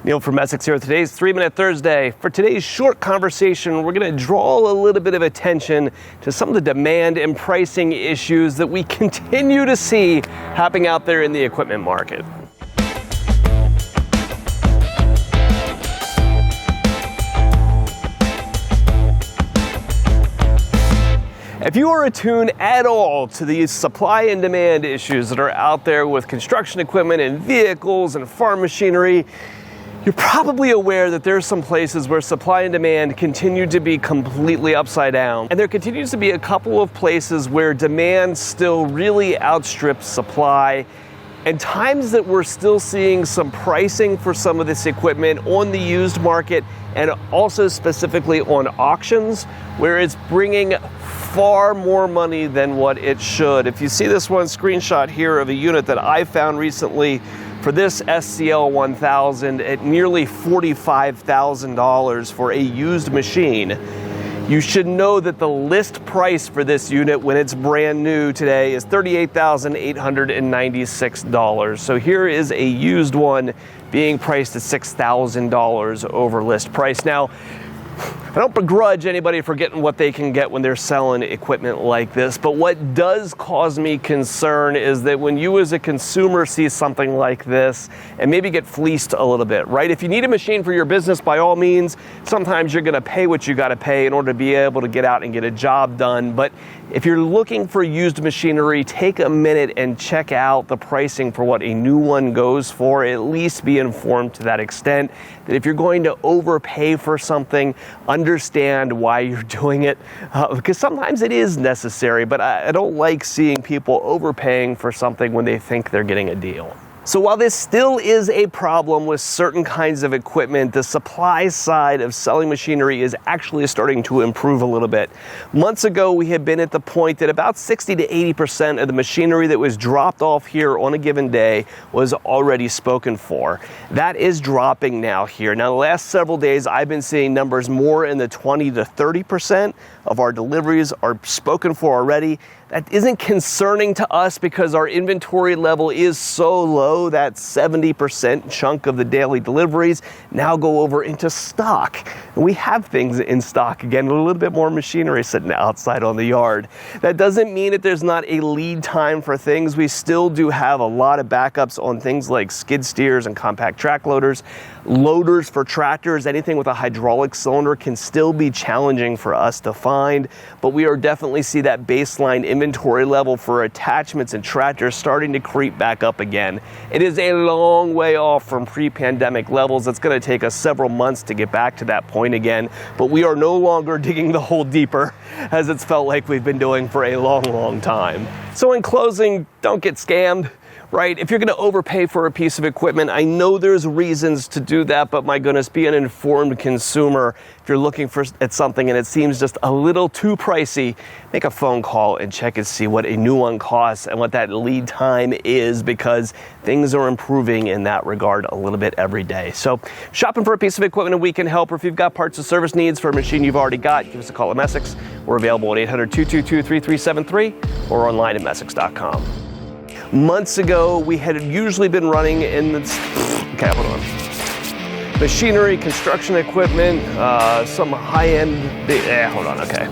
Neil from Essex here with today's 3-Minute Thursday. For today's short conversation, we're going to draw a little bit of attention to some of the demand and pricing issues that we continue to see happening out there in the equipment market. If you are attuned at all to these supply and demand issues that are out there with construction equipment and vehicles and farm machinery, you're probably aware that there are some places where supply and demand continue to be completely upside down. And there continues to be a couple of places where demand still really outstrips supply, and times that we're still seeing some pricing for some of this equipment on the used market and also specifically on auctions where it's bringing far more money than what it should. If you see this one screenshot here of a unit that I found recently for this SCL 1000 at nearly $45,000 for a used machine, you should know that the list price for this unit when it's brand new today is $38,896. So here is a used one being priced at $6,000 over list price. Now, I don't begrudge anybody for getting what they can get when they're selling equipment like this, but what does cause me concern is that when you as a consumer see something like this and maybe get fleeced a little bit, right? If you need a machine for your business, by all means, sometimes you're gonna pay what you gotta pay in order to be able to get out and get a job done. But if you're looking for used machinery, take a minute and check out the pricing for what a new one goes for. At least be informed to that extent that if you're going to overpay for something, understand why you're doing it, because sometimes it is necessary, but I don't like seeing people overpaying for something when they think they're getting a deal. So while this still is a problem with certain kinds of equipment, the supply side of selling machinery is actually starting to improve a little bit. Months ago, we had been at the point that about 60 to 80% of the machinery that was dropped off here on a given day was already spoken for. That is dropping now here. Now, the last several days, I've been seeing numbers more in the 20 to 30% of our deliveries are spoken for already. That isn't concerning to us because our inventory level is so low that 70% chunk of the daily deliveries now go over into stock. And we have things in stock again, a little bit more machinery sitting outside on the yard. That doesn't mean that there's not a lead time for things. We still do have a lot of backups on things like skid steers and compact track loaders. Loaders for tractors, anything with a hydraulic cylinder can still be challenging for us to find, but we are definitely see that baseline inventory level for attachments and tractors starting to creep back up again. It is a long way off from pre-pandemic levels. It's going to take us several months to get back to that point again, but we are no longer digging the hole deeper as it's felt like we've been doing for a long, long time. So in closing, don't get scammed. Right? If you're going to overpay for a piece of equipment, I know there's reasons to do that, but my goodness, be an informed consumer. If you're looking at something and it seems just a little too pricey, make a phone call and check and see what a new one costs and what that lead time is, because things are improving in that regard a little bit every day. So shopping for a piece of equipment and we can help, or if you've got parts or service needs for a machine you've already got, give us a call at Essex. We're available at 800-222-3373 or online at Essex.com. Months ago, we had usually been running in the, machinery, construction equipment, some high-end, hold on, okay.